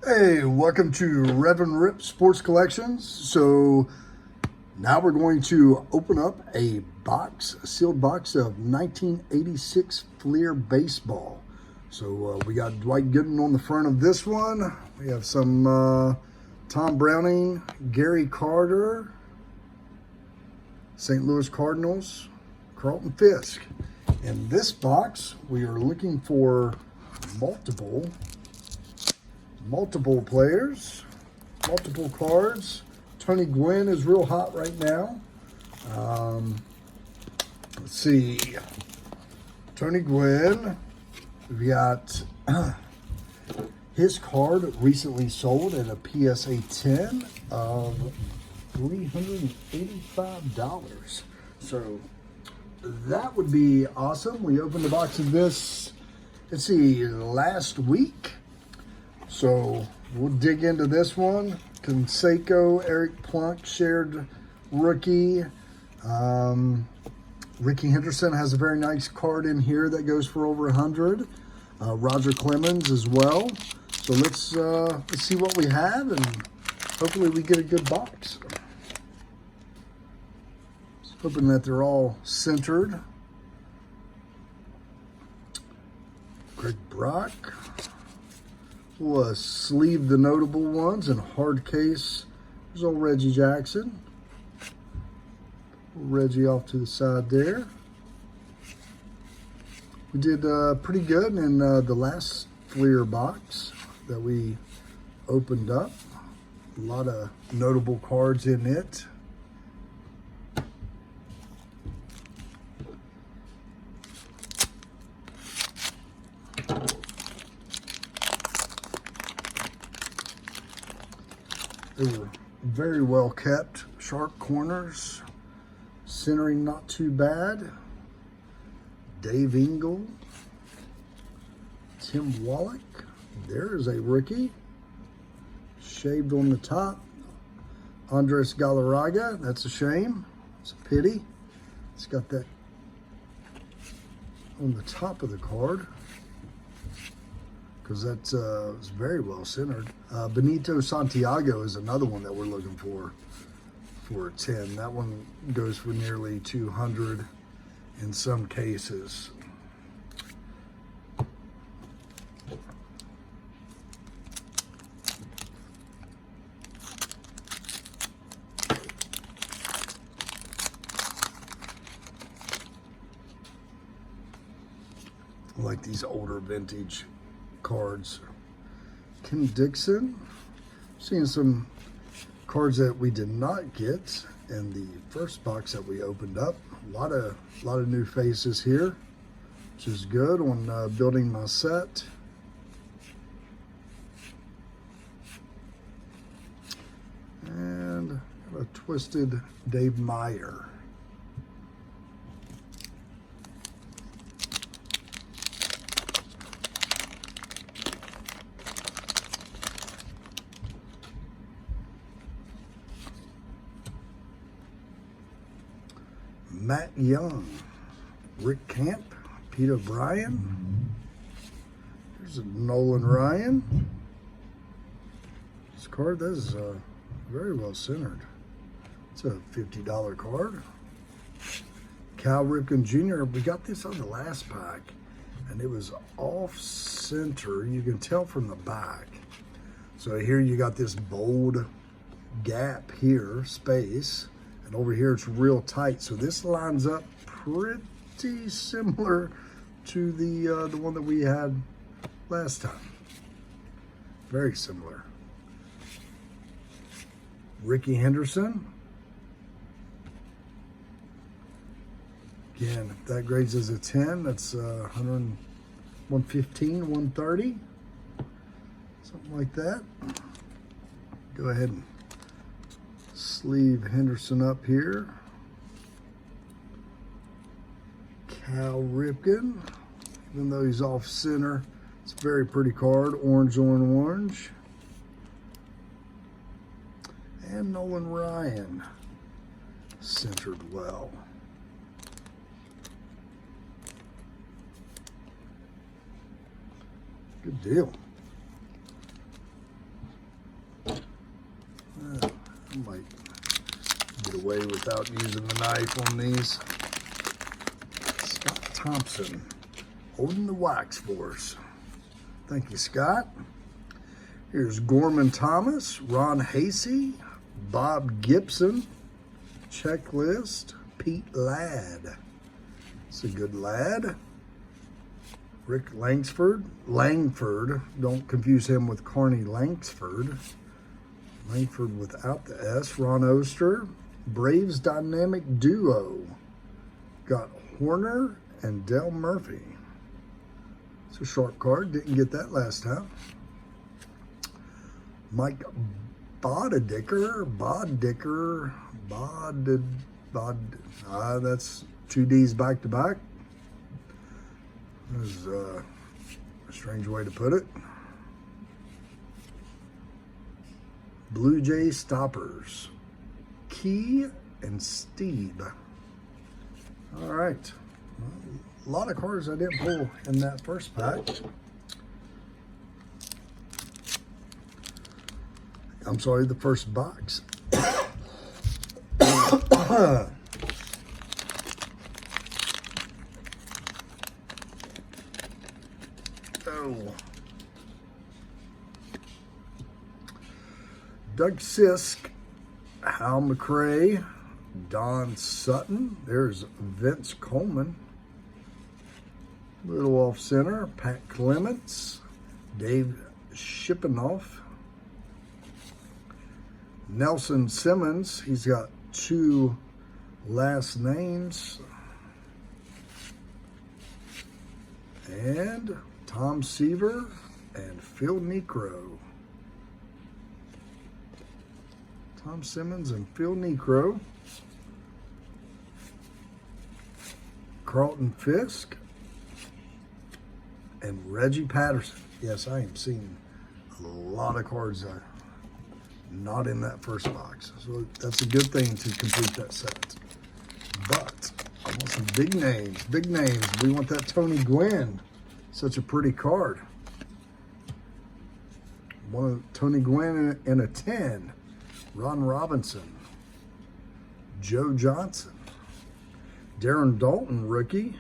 Hey, welcome to Rev-n-Rip Sports Collections. So now we're going to open up a sealed box of 1986 Fleer baseball. So we got Dwight Gooden on the front of this one. We have some Tom Browning, Gary Carter, St. Louis Cardinals, Carlton Fisk. In this box, we are looking for multiple players, multiple cards. Tony Gwynn is real hot right now. Let's see. Tony Gwynn. We've got his card recently sold at a PSA 10 of $385. So that would be awesome. We opened the box of this, let's see, last week. So we'll dig into this one. Canseco, Eric Plunk, shared rookie. Ricky Henderson has a very nice card in here that goes for over 100. Roger Clemens as well. So let's see what we have, and hopefully we get a good box. Just hoping that they're all centered. Greg Brock. We'll sleeve the notable ones in hard case. There's old Reggie Jackson. Reggie off to the side there. We did pretty good in the last Fleer box that we opened up. A lot of notable cards in it. They were very well kept. Sharp corners. Centering not too bad. Dave Engel. Tim Wallach. There is a rookie. Shaved on the top. Andres Galarraga. That's a shame. It's a pity. It's got that on the top of the card, because that's it's very well centered. Benito Santiago is another one that we're looking for a 10. That one goes for nearly 200 in some cases. I like these older vintage cards. Ken Dixon. Seeing some cards that we did not get in the first box that we opened up. A lot of new faces here, which is good on building my set. And a twisted Dave Meyer. Matt Young, Rick Camp, Pete O'Brien. Here's a Nolan Ryan. This card, that is very well centered. It's a $50 card. Cal Ripken Jr. We got this on the last pack, and it was off center. You can tell from the back. So here you got this bold gap here, space. And over here it's real tight, so this lines up pretty similar to the one that we had last time. Very similar. Ricky Henderson. Again, if that grades as a 10, that's 115, 130, something like that. Go ahead and sleeve Henderson up here. Cal Ripken, even though he's off center, it's a very pretty card. Orange on orange. And Nolan Ryan, centered well. Good deal. might get away without using the knife on these. Scott Thompson holding the wax for us. Thank you, Scott. Here's Gorman Thomas, Ron Hasey, Bob Gibson, Checklist, Pete Ladd. It's a good lad. Rick Langford, don't confuse him with Carney Langsford. Langford without the S. Ron Oster, Braves Dynamic Duo. Got Horner and Del Murphy. It's a sharp card, didn't get that last time. Mike that's 2 D's back to back. That is a strange way to put it. Blue Jay Stoppers, Key and Steve. All right, well, a lot of cards I didn't pull in that first pack. I'm sorry, the first box. Oh. Doug Sisk, Hal McRae, Don Sutton. There's Vince Coleman. Little off center, Pat Clements, Dave Shippenoff, Nelson Simmons. He's got 2 last names. And Tom Seaver and Phil Necro. Tom Simmons and Phil Necro. Carlton Fisk and Reggie Patterson. Yes, I am seeing a lot of cards not in that first box. So that's a good thing to complete that set. But I want some big names, big names. We want that Tony Gwynn. Such a pretty card. One Tony Gwynn in a 10. Ron Robinson. Joe Johnson. Darren Dalton, rookie.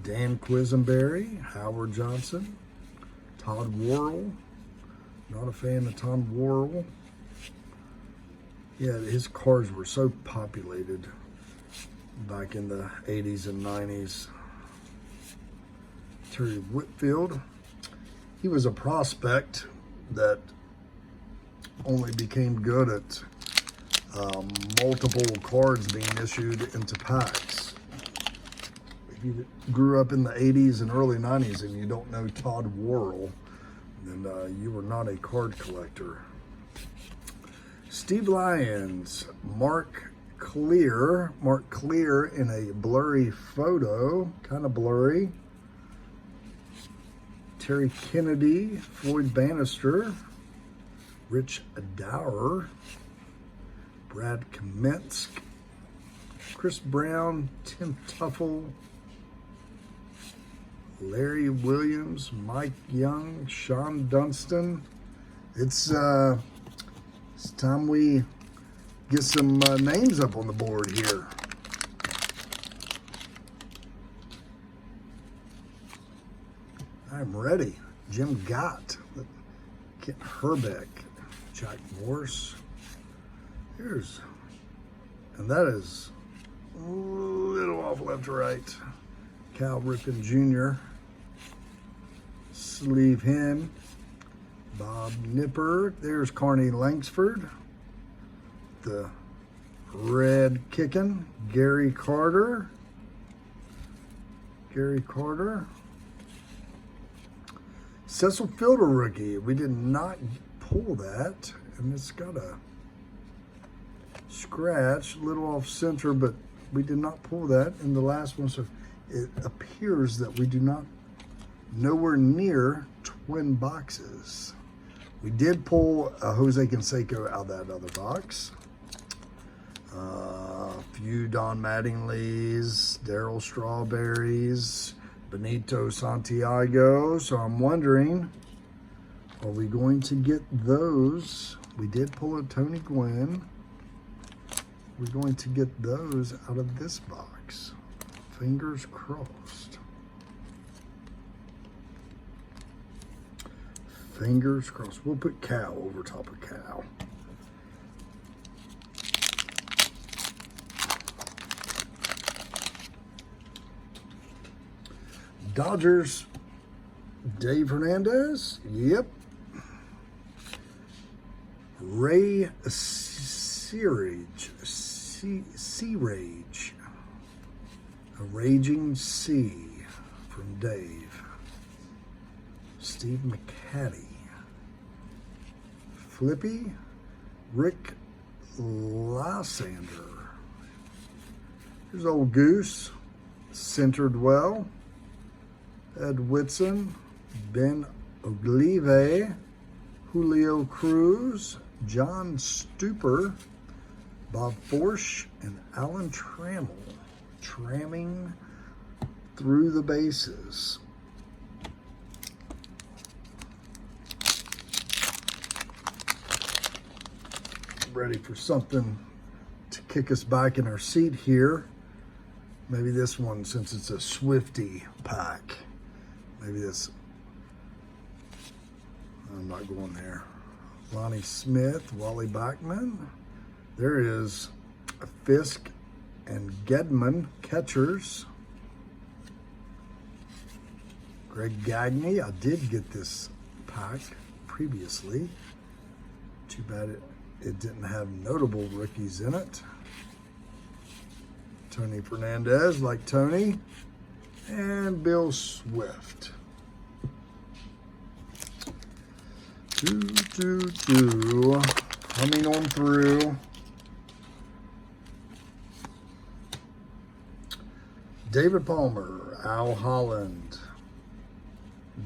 Dan Quisenberry. Howard Johnson. Todd Worrell. Not a fan of Todd Worrell. Yeah, his cards were so populated back in the 80s and 90s. Terry Whitfield. He was a prospect that only became good at multiple cards being issued into packs. If you grew up in the 80s and early 90s and you don't know Todd Worrell, then you were not a card collector. Steve Lyons, Mark Clear in a blurry photo, kind of blurry. Terry Kennedy, Floyd Bannister, Rich Dower, Brad Kamensk, Chris Brown, Tim Tuffle, Larry Williams, Mike Young, Sean Dunston. It's time we get some names up on the board here. I'm ready. Jim Gott, Kent Herbeck, Jack Morse. And that is a little off left to right. Cal Ripken Jr. Sleeve Hen. Bob Nipper. There's Carney Langsford. The red kicking. Gary Carter. Cecil Fielder rookie. We did not pull that. And it's got a scratch, a little off center, but we did not pull that in the last one. So it appears that we do not, nowhere near twin boxes. We did pull a Jose Canseco out of that other box. A few Don Mattingly's, Darryl Strawberries, Benito Santiago. So I'm wondering, are we going to get those We did pull a Tony Gwynn. We're going to get those out of this box. Fingers crossed. Fingers crossed. We'll put Cal over top of Cal. Dodgers, Dave Hernandez. Yep. Ray Searage. Sea Rage. A Raging Sea from Dave. Steve McCaddy. Flippy. Rick Lysander. Here's Old Goose. Centered well. Ed Whitson. Ben Oglive. Julio Cruz. John Stuper. Bob Forsch. And Alan Trammell. Tramming through the bases. Ready for something to kick us back in our seat here. Maybe this one, since it's a Swifty pack. Maybe this. I'm not going there. Lonnie Smith, Wally Backman. There is a Fisk and Gedman catchers. Greg Gagne. I did get this pack previously. Too bad it didn't have notable rookies in it. Tony Fernandez, like Tony. And Bill Swift. Coming on through. David Palmer, Al Holland,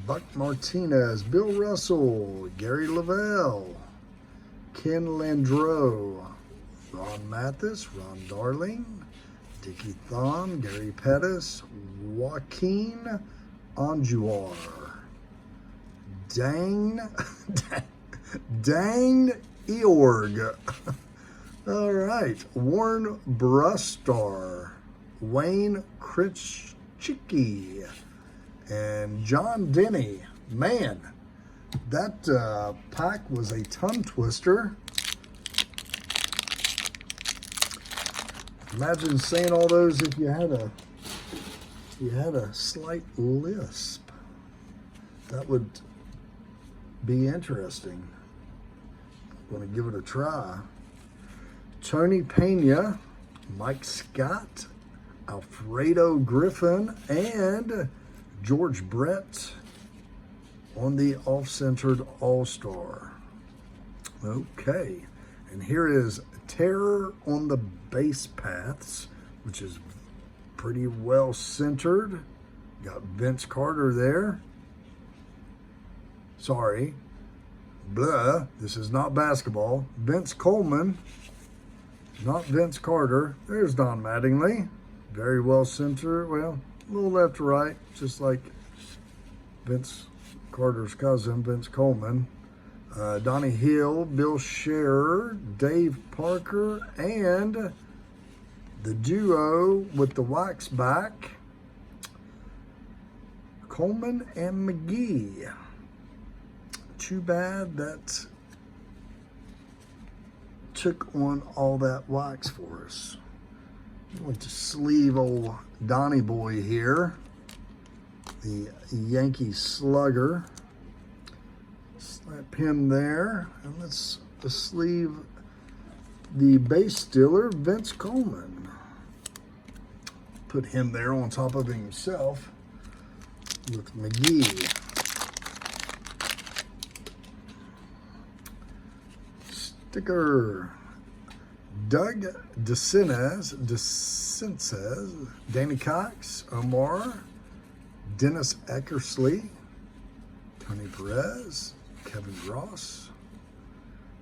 Buck Martinez, Bill Russell, Gary Lavelle, Ken Landreau, Ron Mathis, Ron Darling, Dickie Thon, Gary Pettis, Joaquin Anjuar, Dang Eorg. All right, Warren Brustar, Wayne Critchicki, and John Denny. Man, that pack was a tongue twister. Imagine saying all those if you had a slight lisp. That would be interesting. I'm going to give it a try. Tony Pena, Mike Scott, Alfredo Griffin, and George Brett on the off-centered All-Star. Okay, and here is Terror on the Base Paths, which is pretty well centered. Got Vince Carter there. Sorry, blah, this is not basketball. Vince Coleman, not Vince Carter. There's Don Mattingly. Very well centered. Well, a little left to right, just like Vince Carter's cousin, Vince Coleman. Donnie Hill, Bill Scherer, Dave Parker, and the duo with the wax back, Coleman and McGee. Too bad that took on all that wax for us. Want to sleeve old Donnie boy here, the Yankee slugger. Slap him there, and let's sleeve the base stealer, Vince Coleman. Put him there on top of himself with McGee. Sticker. Doug DeCinces, Danny Cox, Omar, Dennis Eckersley, Tony Perez, Kevin Ross,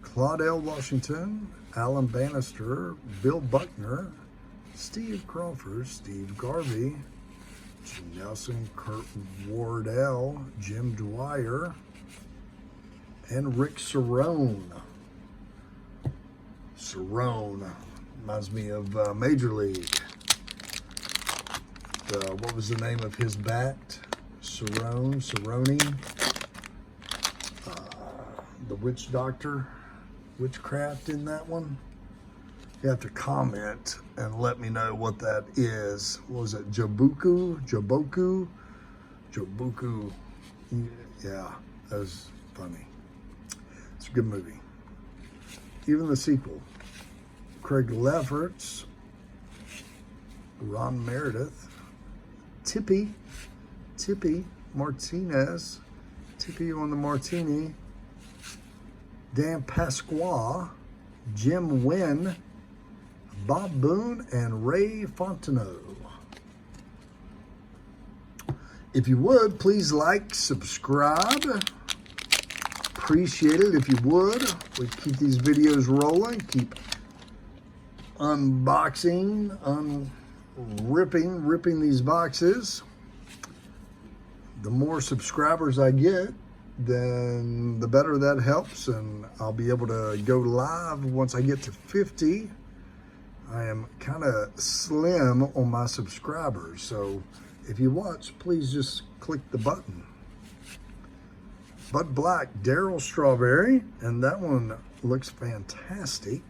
Claudel Washington, Alan Bannister, Bill Buckner, Steve Crawford, Steve Garvey, Jim Nelson, Kurt Wardell, Jim Dwyer, and Rick Cerrone. Cerrone. Reminds me of Major League. What was the name of his bat? Cerrone. The witch doctor. Witchcraft in that one. You have to comment and let me know what that is. What was it? Jaboku? Yeah, that was funny. It's a good movie. Even the sequel. Craig Lefferts, Ron Meredith, Tippy Martinez, Tippy on the martini, Dan Pasqua, Jim Wynn, Bob Boone, and Ray Fontenot. If you would, please like, subscribe. Appreciate it if you would. We keep these videos rolling, keep unboxing, ripping these boxes. The more subscribers I get, then the better that helps, and I'll be able to go live once I get to 50. I am kind of slim on my subscribers, so if you watch, please just click the button. Bud Black, Daryl Strawberry, and that one looks fantastic.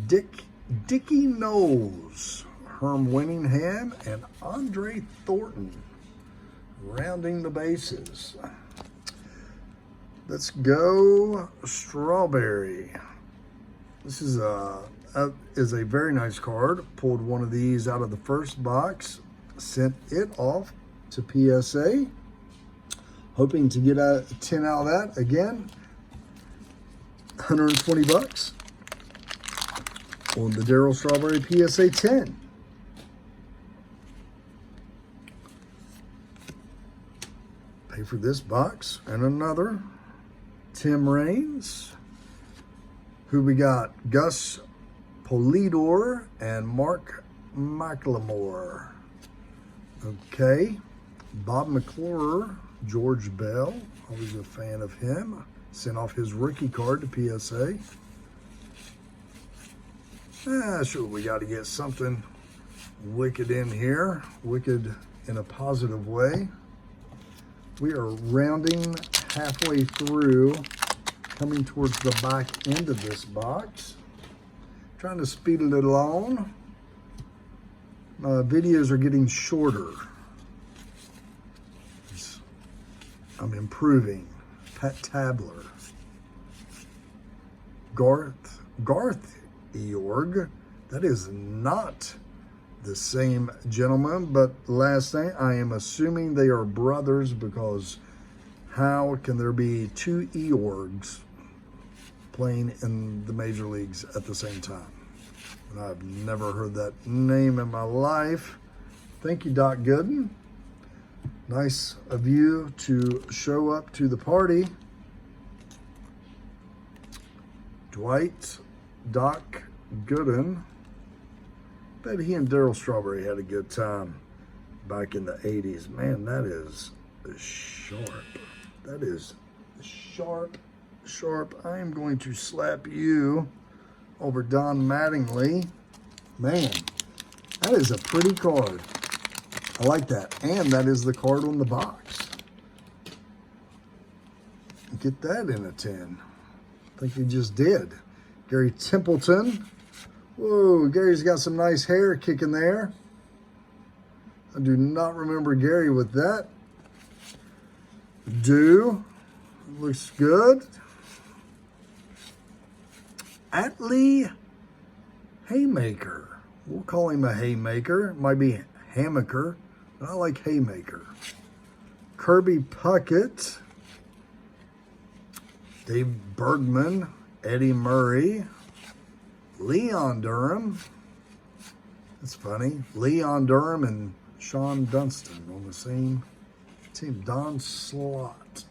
Dickie Knowles, Herm Winningham, and Andre Thornton, rounding the bases. Let's go Strawberry. This is a very nice card. Pulled one of these out of the first box, sent it off to PSA. Hoping to get a 10 out of that again. 120 bucks on the Daryl Strawberry PSA 10. Pay for this box and another. Tim Raines. Who we got? Gus Polidor and Mark McLemore. Okay. Bob McClure, George Bell. Always a fan of him. Sent off his rookie card to PSA. Sure, we got to get something wicked in here. Wicked in a positive way. We are rounding halfway through, coming towards the back end of this box. Trying to speed it along. Videos are getting shorter. I'm improving. Pat Tabler. Garth Eorg. That is not the same gentleman, but last name, I am assuming they are brothers, because how can there be two Eorgs playing in the major leagues at the same time? And I've never heard that name in my life. Thank you, Doc Gooden. Nice of you to show up to the party. Dwight Doc Gooden. Bet he and Daryl Strawberry had a good time back in the 80s. Man, that is sharp. That is sharp. I am going to slap you over Don Mattingly. Man, that is a pretty card. I like that. And that is the card on the box. Get that in a 10. I think he just did. Gary Templeton. Whoa, Gary's got some nice hair kicking there. I do not remember Gary with that. Looks good. Atlee Haymaker. We'll call him a Haymaker. Might be Hammaker, but I like Haymaker. Kirby Puckett. Dave Bergman. Eddie Murray. Leon Durham. That's funny. Leon Durham and Sean Dunston on the same team. Don Slott.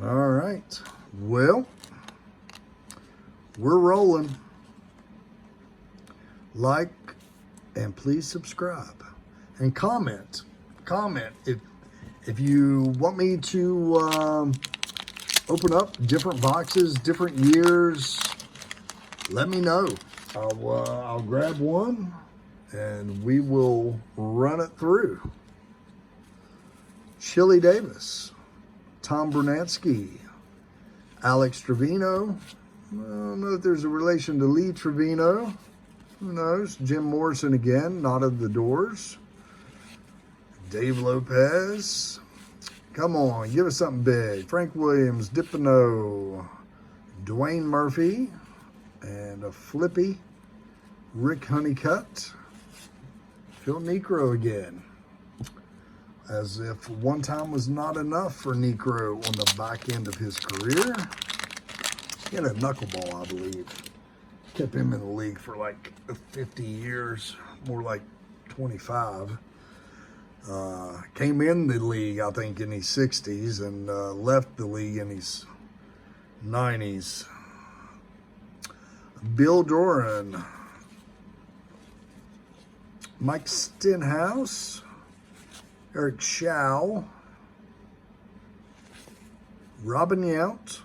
All right. Well, we're rolling. Like and please subscribe and comment. If you want me to open up different boxes, different years, let me know. I'll grab one and we will run it through. Chili Davis, Tom Bernansky, Alex Trevino. I don't know if there's a relation to Lee Trevino. Who knows? Jim Morrison again, not of the Doors. Dave Lopez. Come on, give us something big. Frank Williams, Dipino, Dwayne Murphy, and a Flippy, Rick Honeycutt, Phil Necro again. As if one time was not enough for Necro on the back end of his career. He had a knuckleball, I believe. Kept him in the league for like 50 years, more like 25. Came in the league, I think, in his 60s and left the league in his 90s. Bill Doran, Mike Stenhouse, Eric Shaw, Robin Yount.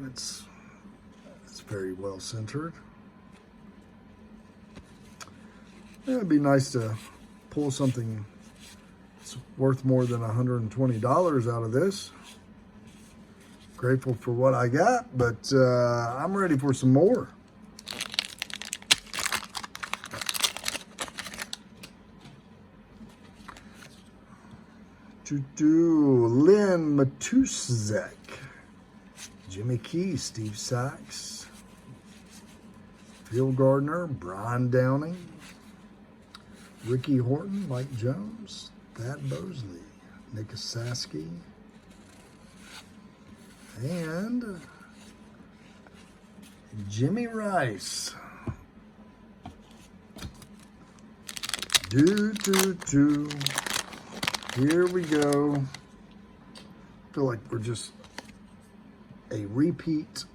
It's very well centered. Yeah, it'd be nice to pull something that's worth more than $120 out of this. Grateful for what I got, but I'm ready for some more. Lynn Matusek, Jimmy Key, Steve Sachs, Phil Gardner, Brian Downing, Ricky Horton, Mike Jones, Thad Bosley, Nick Asaski, and Jimmy Rice. Here we go. I feel like we're just a repeat.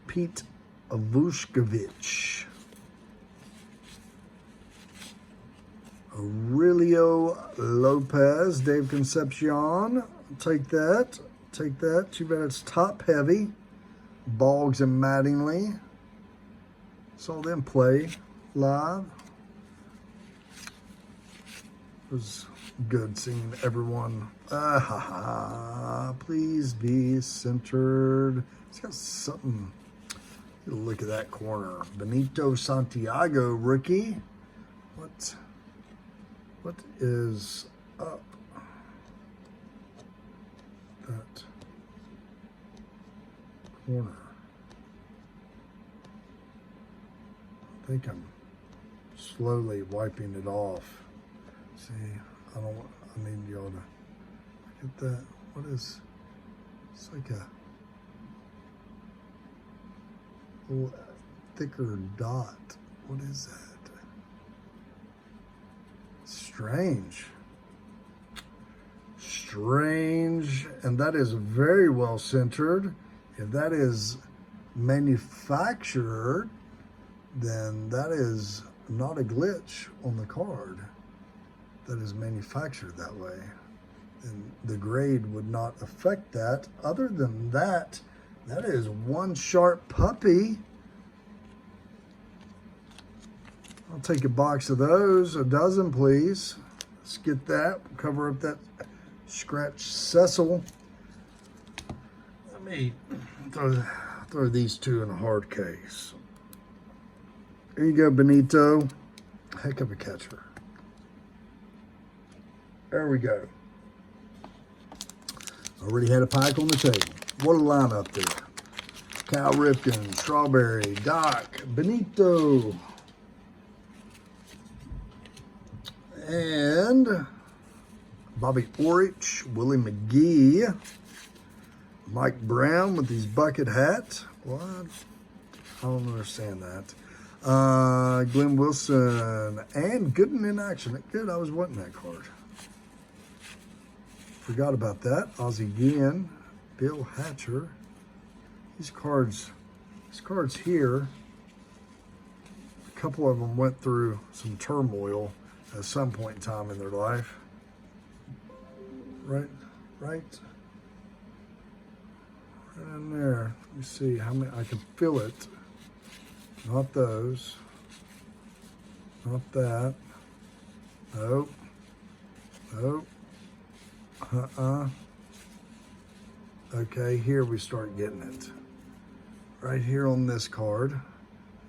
Pete Vushkovich. Aurelio Lopez, Dave Concepcion. Take that. Too bad it's top heavy. Boggs and Mattingly. Saw them play live. It was good seeing everyone. Please be centered. It's got something. Look at that corner. Benito Santiago, rookie. What is up? That corner. I think I'm slowly wiping it off. See, I need y'all to look at that. It's like a little thicker dot. What is that? Strange, and that is very well centered. If that is manufactured, then that is not a glitch on the card. That is manufactured that way, and the grade would not affect that. Other than that, that is one sharp puppy. I'll take a box of those, a dozen, please. Let's get that. Cover up that scratch Cecil. Let me throw these two in a hard case. There you go, Benito. Heck of a catcher. There we go. Already had a pack on the table. What a lineup there. Cal Ripken, Strawberry, Doc, Benito, and Bobby Orich, Willie McGee, Mike Brown with his bucket hat. What? I don't understand that. Glenn Wilson and Gooden in action. Good, I was wanting that card. Forgot about that. Ozzie Guillen, Bill Hatcher. These cards here, a couple of them went through some turmoil at some point in time in their life, right? right in there. Let me see how many, I can feel it. Not those. Not that. Nope. Nope. Okay, here we start getting it. Right here on this card.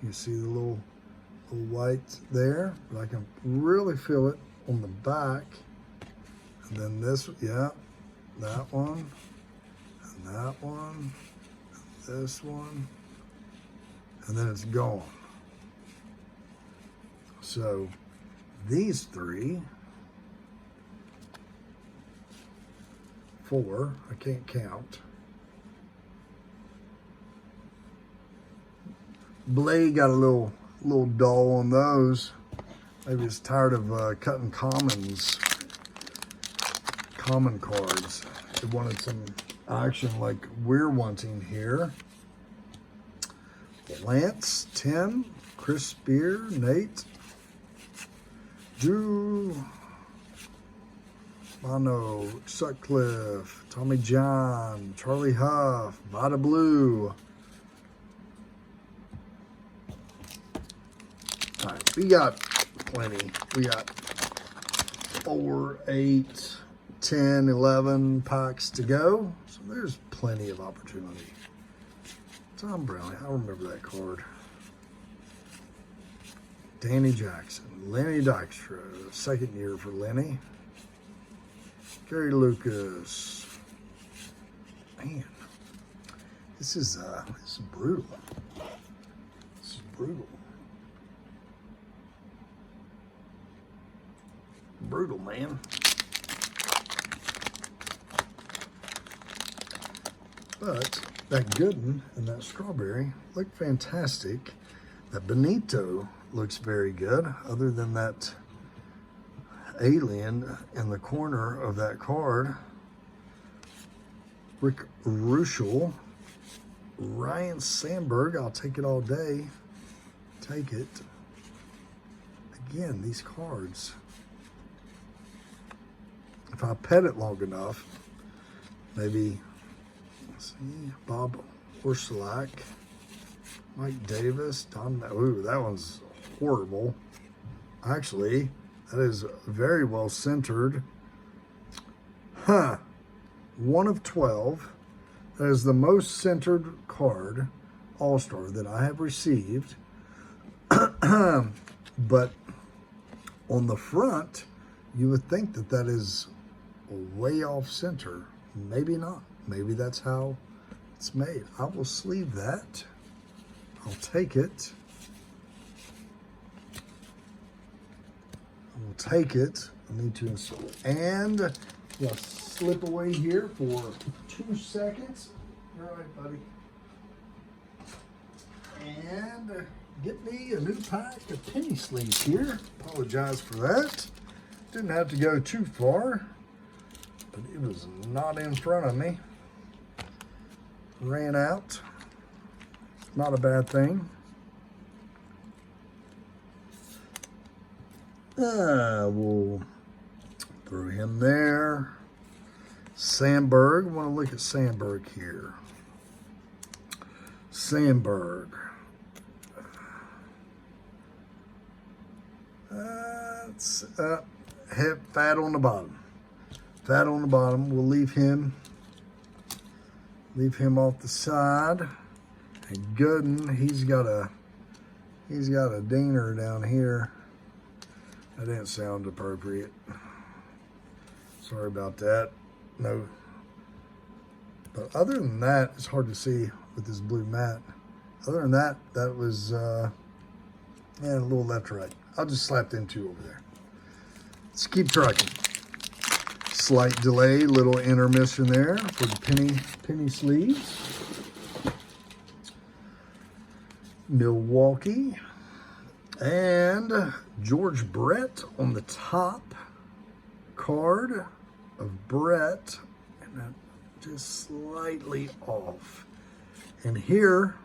You see the little white there, but I can really feel it on the back. And then this, yeah, that one, and that one, and this one, and then it's gone. So these 3, 4, I can't count. Blade got a little dull on those. Maybe it's tired of cutting common cards. It wanted some action like we're wanting here. Lance, Tim, Chris Spear, Nate, Drew, Bono, Sutcliffe, Tommy John, Charlie Huff, Vada Blue. All right, we got plenty. We got 4, 8, 10, 11 packs to go. So there's plenty of opportunity. Tom Brown, I remember that card. Danny Jackson, Lenny Dykstra, 2nd year for Lenny. Gary Lucas. Man, this is brutal. This is brutal. Brutal, man. But that Gooden and that Strawberry look fantastic. That Benito looks very good, other than that alien in the corner of that card. Rick Ruschel, Ryan Sandberg, I'll take it all day. Take it. Again, these cards, if I pet it long enough, maybe, let's see, Bob Orsolak, Mike Davis, Don, ooh, that one's horrible. Actually, that is very well centered. 1 of 12. That is the most centered card, All-Star, that I have received. But on the front, you would think that that is way off center. Maybe not. Maybe that's how it's made. I will sleeve that. I'll take it. I will take it. I need to install it. And yeah, slip away here for 2 seconds. You're all right, buddy. And get me a new pack of penny sleeves here. Apologize for that. Didn't have to go too far, but it was not in front of me. Ran out. Not a bad thing. We'll throw him there. Sandberg. Want to look at Sandberg here. Sandberg. It's fat on the bottom. Fat on the bottom. We'll leave him. Leave him off the side. And Gooden, he's got a dinger down here. That didn't sound appropriate. Sorry about that. No. But other than that, it's hard to see with this blue mat. Other than that, that was yeah, a little left to right. I'll just slap them 2 over there. Let's keep trucking. Slight delay, little intermission there for the penny sleeves. Milwaukee. And George Brett on the top card of Brett. And that just slightly off. And here,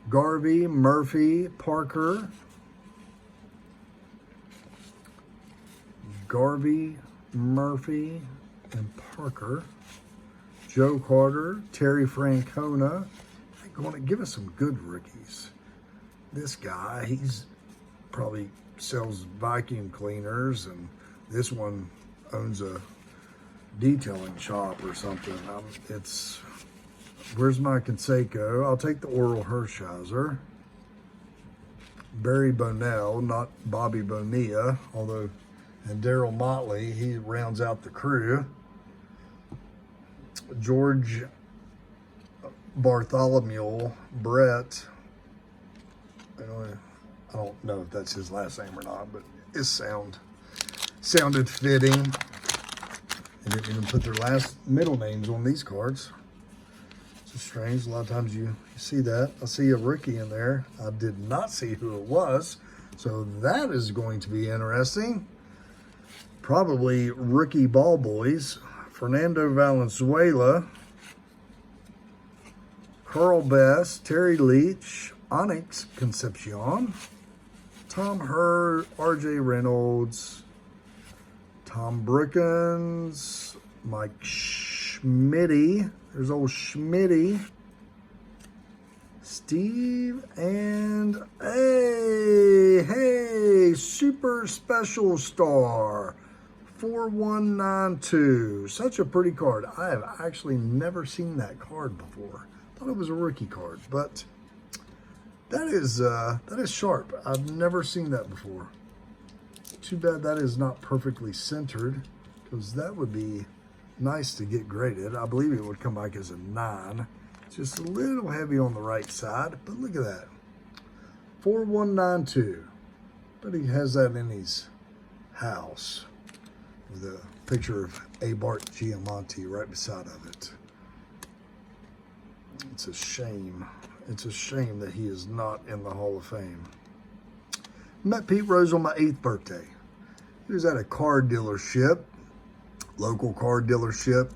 Garvey, Murphy, Parker. Garvey, Murphy, and Parker. Joe Carter, Terry Francona. They're going to give us some good rookies. This guy, he's probably sells vacuum cleaners, and this one owns a detailing shop or something. Where's my Canseco? I'll take the Oral Hershiser. Barry Bonnell, not Bobby Bonilla, although, and Daryl Motley, he rounds out the crew. George Bartholomew Brett. I don't know if that's his last name or not, but it sounded fitting. They didn't even put their middle names on these cards. It's strange. A lot of times you see that. I see a rookie in there. I did not see who it was, so that is going to be interesting. Probably rookie ball boys. Fernando Valenzuela, Carl Bass, Terry Leach, Onyx Concepcion, Tom Hurd, R.J. Reynolds, Tom Brookins, Mike Schmitty. There's old Schmitty. Steve and hey, Super Special Star. 4192. Such a pretty card. I have actually never seen that card before. Thought it was a rookie card, but that is sharp. I've never seen that before. Too bad that is not perfectly centered, because that would be nice to get graded. I believe it would come back as a 9. It's just a little heavy on the right side, but look at that. 4192. But he has that in his house, with a picture of A. Bart Giamonti right beside of it. It's a shame. It's a shame that he is not in the Hall of Fame. Met Pete Rose on my 8th birthday. He was at a car dealership, local car dealership.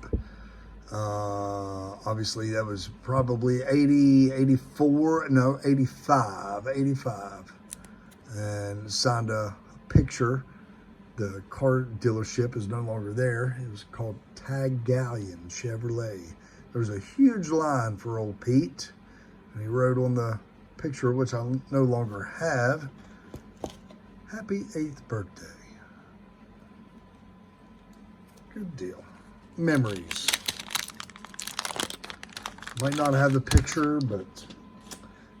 Obviously, that was probably 85. And signed a picture. The car dealership is no longer there. It was called Tag Galleon Chevrolet. There was a huge line for old Pete. And he wrote on the picture, which I no longer have, happy 8th birthday. Good deal. Memories. Might not have the picture, but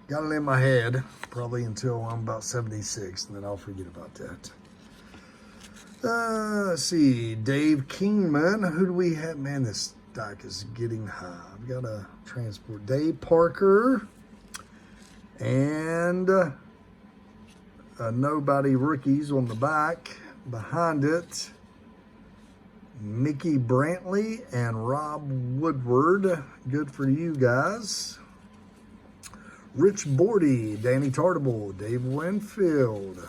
got it in my head probably until I'm about 76, and then I'll forget about that. Let's see, Dave Kingman. Who do we have? Man, this stock is getting high. I've got to transport Dave Parker and nobody rookies on the back. Behind it, Mickey Brantley and Rob Woodward. Good for you guys. Rich Bordy, Danny Tartable, Dave Winfield,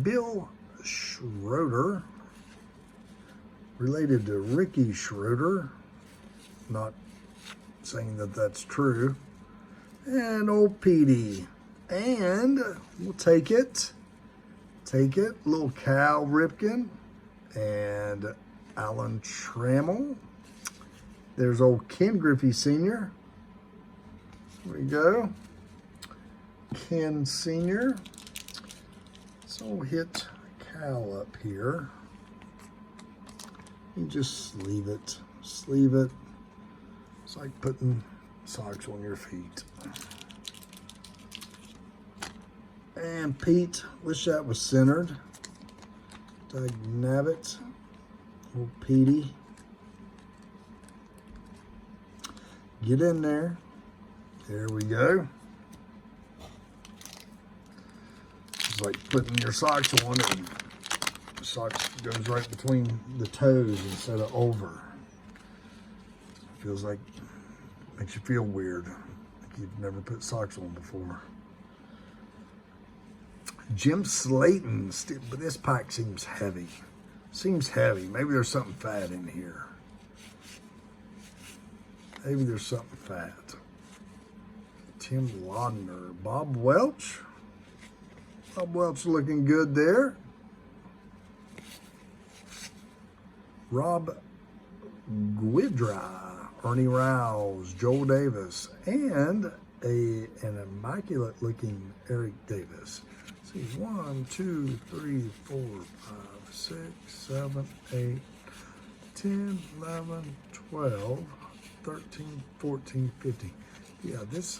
Bill Schroeder, related to Ricky Schroeder, not saying that that's true, and old Petey, and we'll take it, little Cal Ripken, and Alan Trammell. There's old Ken Griffey Sr. There we go, Ken Sr. So we'll hit Cal up here. You just sleeve it. Sleeve it. It's like putting socks on your feet. And Pete, wish that was centered. Doug Nabbit. Old Petey. Get in there. There we go. It's like putting your socks on, and the socks goes right between the toes instead of over. Feels like, makes you feel weird, like you've never put socks on before. Jim Slayton, but this pack seems heavy. Seems heavy. Maybe there's something fat in here. Maybe there's something fat. Tim Laudner, Bob Welch. Bob Welch looking good there. Rob Guidra, Ernie Rouse, Joel Davis, and an immaculate looking Eric Davis. Let's see, 1, 2, 3, 4, 5, 6, 7, 8, 10, 11, 12, 13, 14, 15. Yeah, this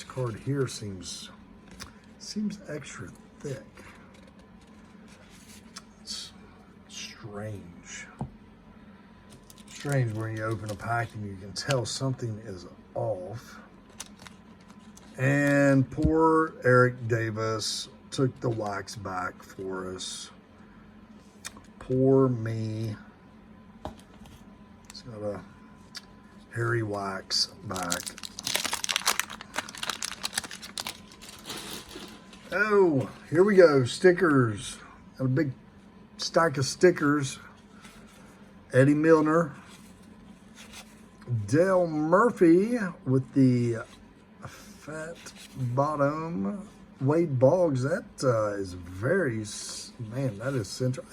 card here seems extra thick. It's strange. Strange when you open a pack and you can tell something is off. And poor Eric Davis took the wax back for us. Poor me. He's got a hairy wax back. Oh, here we go. Stickers. Got a big stack of stickers. Eddie Milner. Dale Murphy with the fat bottom. Wade Boggs, that is very, man, that is central.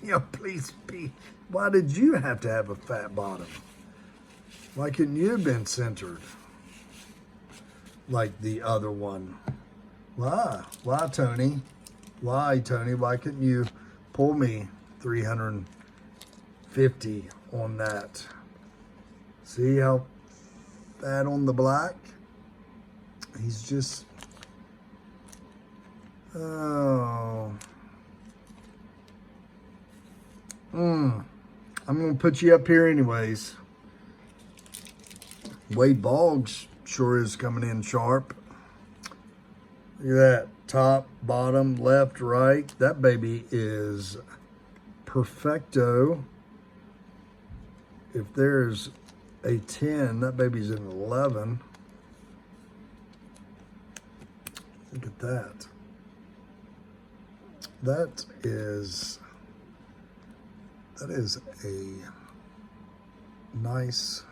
Yeah, please be. Why did you have to have a fat bottom? Why couldn't you have been centered like the other one? Why? Why, Tony? Why, Tony? Why couldn't you pull me 350 on that? See how fat on the black? He's just, oh. I'm going to put you up here anyways. Wade Boggs sure is coming in sharp. Look at that. Top, bottom, left, right. That baby is perfecto. If there's a 10, that baby's an 11. Look at that. That is a nice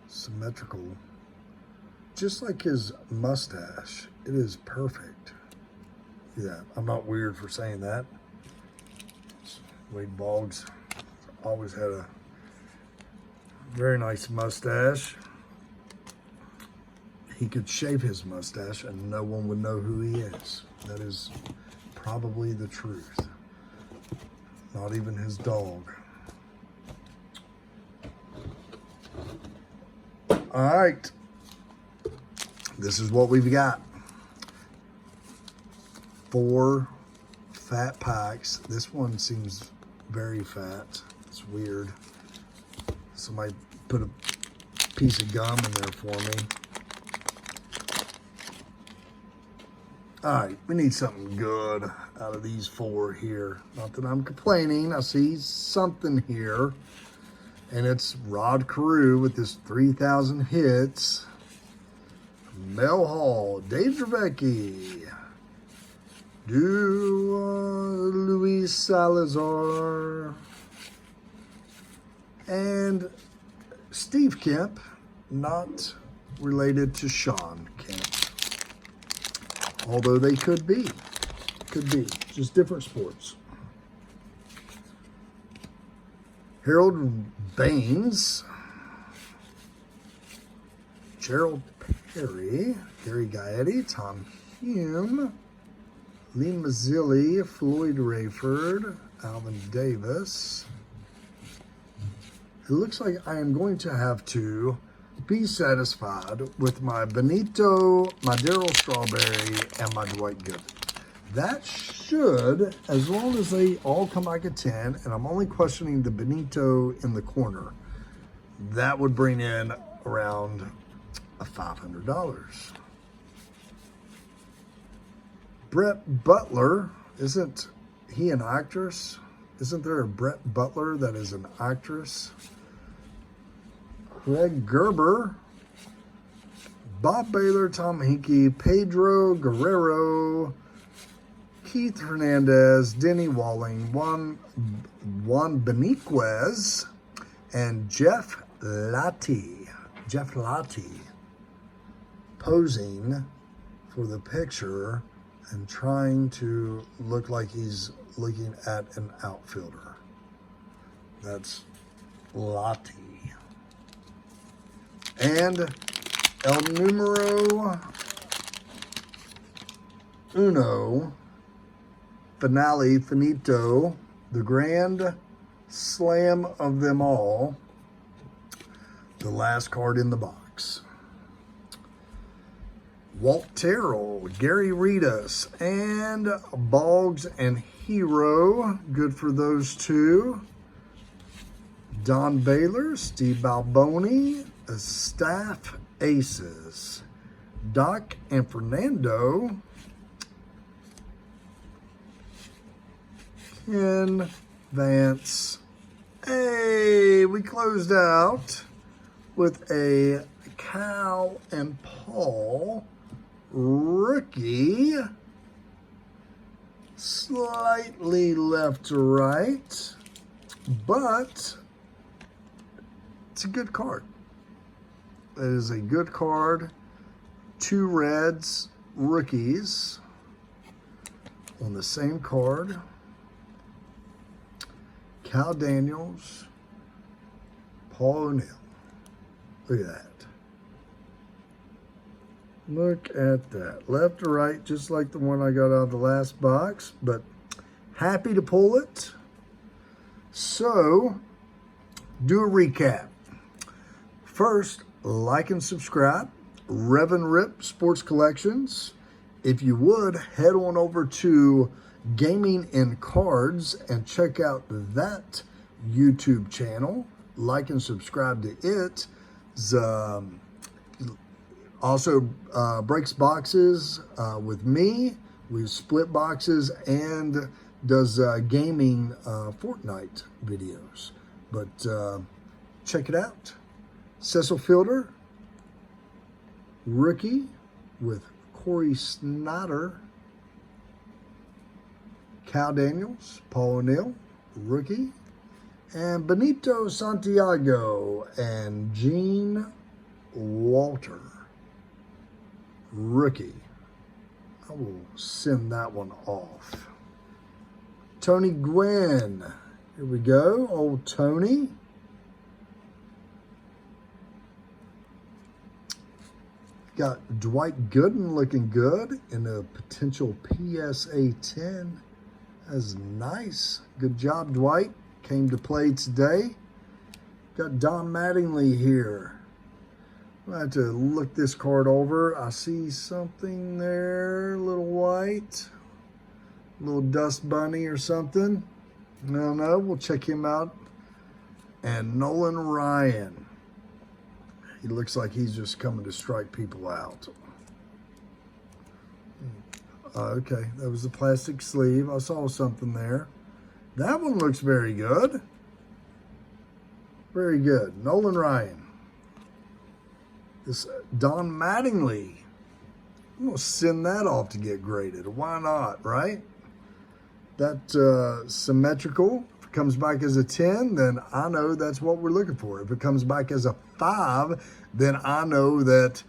symmetrical, just like his mustache. It is perfect. Yeah, I'm not weird for saying that. Wade Boggs always had a very nice mustache. He could shave his mustache and no one would know who he is. That is probably the truth. Not even his dog. All right. This is what we've got. 4 fat packs. This one seems very fat. It's weird. Somebody put a piece of gum in there for me. All right, we need something good out of these 4 here. Not that I'm complaining. I see something here. And it's Rod Carew with his 3,000 hits. Mel Hall, Dave Dravecky, Luis Salazar, and Steve Kemp, not related to Sean Kemp. Although they could be, just different sports. Harold Baines, Gerald Perry, Gary Gaetti, Tom Hume, Lee Mazzilli, Floyd Rayford, Alvin Davis. It looks like I am going to have to be satisfied with my Benito, my Darryl Strawberry, and my Dwight Gooden. That should, as long as they all come back at 10, and I'm only questioning the Benito in the corner, that would bring in around $500. Brett Butler, isn't he an actress? Isn't there a Brett Butler that is an actress? Craig Gerber, Bob Baylor, Tom Hickey, Pedro Guerrero, Keith Hernandez, Denny Walling, Juan Beniquez, and Jeff Latty. Jeff Latty posing for the picture and trying to look like he's looking at an outfielder. That's Latte. And El Numero Uno, Finale Finito, the grand slam of them all, the last card in the box. Walt Terrell, Gary Ritas, and Boggs and Hero. Good for those two. Don Baylor, Steve Balboni, Staff Aces. Doc and Fernando. Ken Vance. Hey, we closed out with a Cal and Paul rookie. Slightly left to right, but it's a good card. It is a good card. 2 Reds rookies on the same card. Cal Daniels, Paul O'Neill. Look at that. Look at that. Left to right, just like the one I got out of the last box, but happy to pull it. So, do a recap. First, like and subscribe. Rev-n-Rip Sports Collections. If you would, head on over to Gaming in Cards and check out that YouTube channel. Like and subscribe to it. Also breaks boxes with me. We split boxes and does gaming Fortnite videos. But check it out. Cecil Fielder, rookie with Corey Snyder. Cal Daniels, Paul O'Neill, rookie. And Benito Santiago and Gene Walter, rookie. I will send that one off. Tony Gwynn. Here we go. Old Tony. Got Dwight Gooden looking good in a potential PSA 10. That's nice. Good job, Dwight. Came to play today. Got Don Mattingly here. I have to look this card over. I see something there, a little white, a little dust bunny or something. I don't know. We'll check him out. And Nolan Ryan. He looks like he's just coming to strike people out. Okay, that was the plastic sleeve. I saw something there. That one looks very good. Very good. Nolan Ryan. This Don Mattingly. I'm going to send that off to get graded. Why not, right? That symmetrical. If it comes back as a 10, then I know that's what we're looking for. If it comes back as a 5, then I know that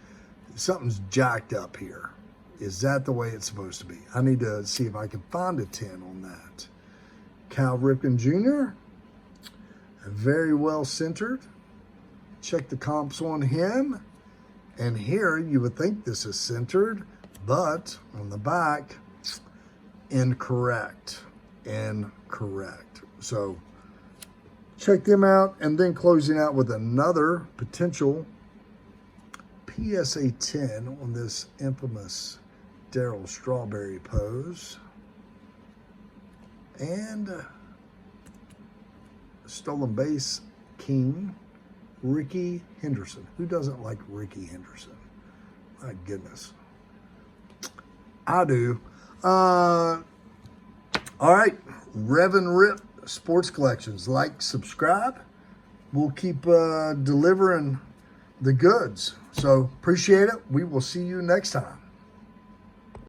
something's jacked up here. Is that the way it's supposed to be? I need to see if I can find a 10 on that. Cal Ripken Jr. Very well centered. Check the comps on him. And here you would think this is centered, but on the back, incorrect. Incorrect. So check them out, and then closing out with another potential PSA 10 on this infamous Darryl Strawberry pose. And stolen base king, Ricky Henderson. Who doesn't like Ricky Henderson? My goodness. I do. All right. Rev-n-Rip Sports Collections. Like, subscribe. We'll keep delivering the goods. So appreciate it. We will see you next time.